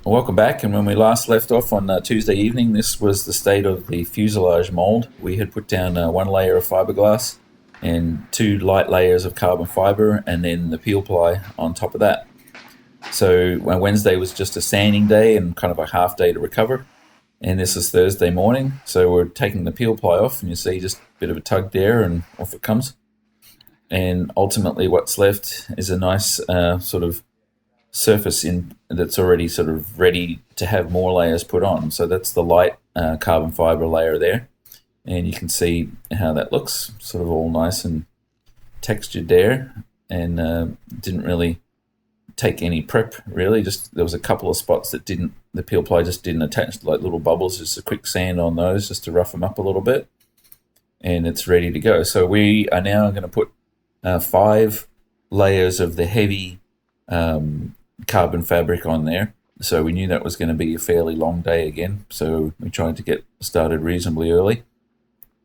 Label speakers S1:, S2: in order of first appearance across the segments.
S1: Welcome back. And when we last left off on Tuesday evening, this was the state of the fuselage mold. We had put down one layer of fiberglass and two light layers of carbon fiber, and then the peel ply on top of that. So Wednesday was just a sanding day and kind of a half day to recover. And this is Thursday morning. So we're taking the peel ply off, and you see just a bit of a tug there, and off it comes. And ultimately, what's left is a nice sort of surface in that's already sort of ready to have more layers put on. So that's the light carbon fiber layer there, and you can see how that looks, sort of all nice and textured there, and didn't really take any prep really. Just there was a couple of spots that the peel ply just didn't attach, like little bubbles. Just a quick sand on those just to rough them up a little bit, and it's ready to go. So we are now going to put 5 layers of the heavy carbon fabric on there. So we knew that was going to be a fairly long day again, so we tried to get started reasonably early.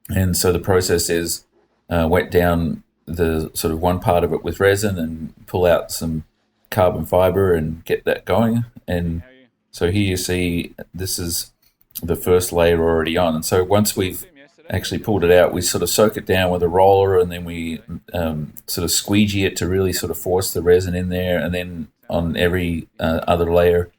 S1: And so the process is wet down the sort of one part of it with resin and pull out some carbon fiber and get that going. And so here you see this is the first layer already on. And so once we've actually pulled it out, we sort of soak it down with a roller, and then we sort of squeegee it to really sort of force the resin in there. And then on every other layer,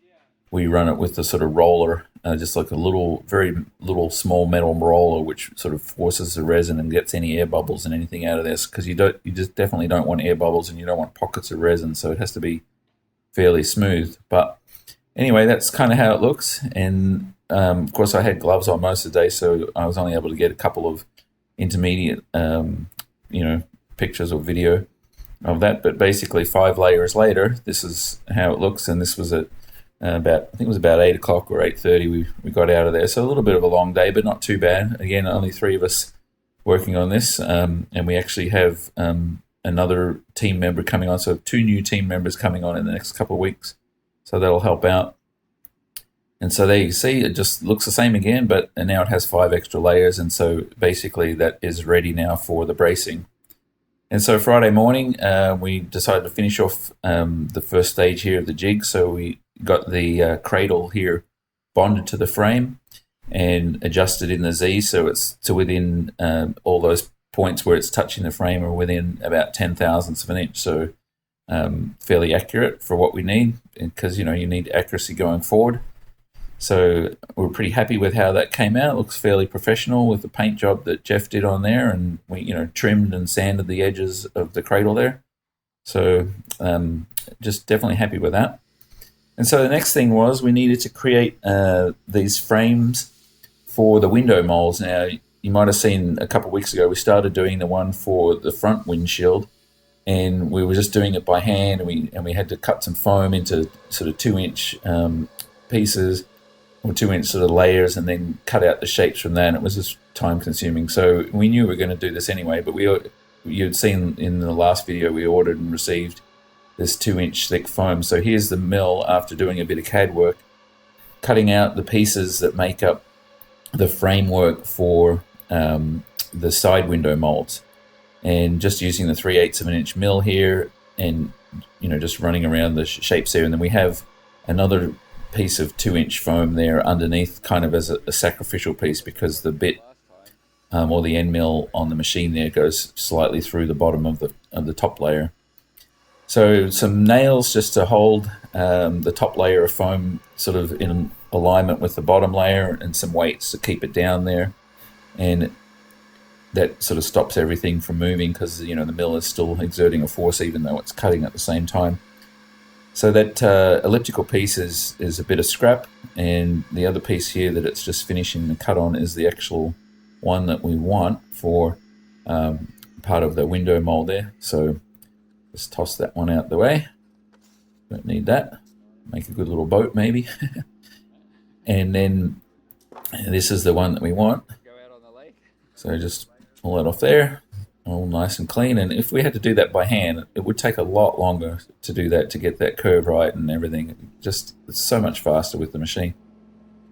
S1: we run it with the sort of roller, just like a little, very little small metal roller, which sort of forces the resin and gets any air bubbles and anything out of this, because you just definitely don't want air bubbles, and you don't want pockets of resin, so it has to be fairly smooth. But anyway, that's kind of how it looks. And of course, I had gloves on most of the day, so I was only able to get a couple of intermediate, pictures or video of that. But basically, 5 layers later, this is how it looks. And this was at I think it was about 8 o'clock or 8:30. We got out of there, so a little bit of a long day, but not too bad. Again, only 3 of us working on this, and we actually have another team member coming on. So 2 new team members coming on in the next couple of weeks, so that'll help out. And so there you see, it just looks the same again, but now it has 5 extra layers, and so basically that is ready now for the bracing. And so Friday morning, we decided to finish off the first stage here of the jig. So we got the cradle here bonded to the frame and adjusted in the Z, so it's to within all those points where it's touching the frame are within about 10 thousandths of an inch. So fairly accurate for what we need, because you need accuracy going forward. So we're pretty happy with how that came out. It looks fairly professional with the paint job that Jeff did on there, and we trimmed and sanded the edges of the cradle there. So just definitely happy with that. And so the next thing was we needed to create these frames for the window molds. Now, you might have seen a couple of weeks ago we started doing the one for the front windshield, and we were just doing it by hand, and we had to cut some foam into sort of 2-inch pieces, or 2-inch sort of layers, and then cut out the shapes from that. And it was just time consuming. So we knew we were going to do this anyway, but you'd seen in the last video we ordered and received this 2-inch thick foam. So here's the mill, after doing a bit of CAD work, cutting out the pieces that make up the framework for the side window molds, and just using the 3/8 of an inch mill here, and just running around the shapes there. And then we have another piece of 2-inch foam there underneath, kind of as a sacrificial piece, because the bit or the end mill on the machine there goes slightly through the bottom of the top layer. So some nails just to hold the top layer of foam sort of in alignment with the bottom layer, and some weights to keep it down there, and that sort of stops everything from moving, because the mill is still exerting a force even though it's cutting at the same time. So that elliptical piece is a bit of scrap, and the other piece here that it's just finishing the cut on is the actual one that we want for part of the window mold there. So just toss that one out the way. Don't need that. Make a good little boat maybe. And then this is the one that we want. So just pull that off there, all nice and clean. And if we had to do that by hand, it would take a lot longer to do that, to get that curve right and everything. It's so much faster with the machine.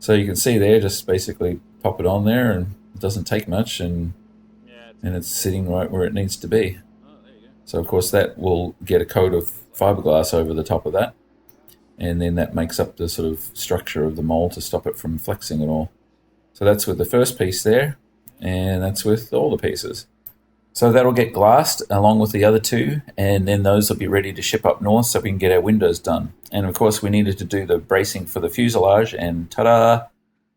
S1: So you can see there, just basically pop it on there, and it doesn't take much, and it's sitting right where it needs to be. So of course that will get a coat of fiberglass over the top of that. and then that makes up the sort of structure of the mold to stop it from flexing at all. So that's with the first piece there, and that's with all the pieces. So that'll get glassed along with the other two, and then those will be ready to ship up north so we can get our windows done. And of course, we needed to do the bracing for the fuselage, and ta-da!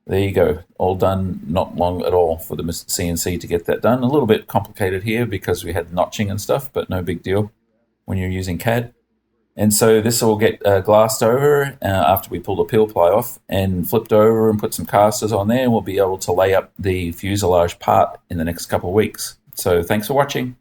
S1: There you go, all done, not long at all for the CNC to get that done. A little bit complicated here because we had notching and stuff, but no big deal when you're using CAD. And so this will get glassed over after we pull the peel ply off and flipped over and put some casters on there, and we'll be able to lay up the fuselage part in the next couple of weeks. So thanks for watching.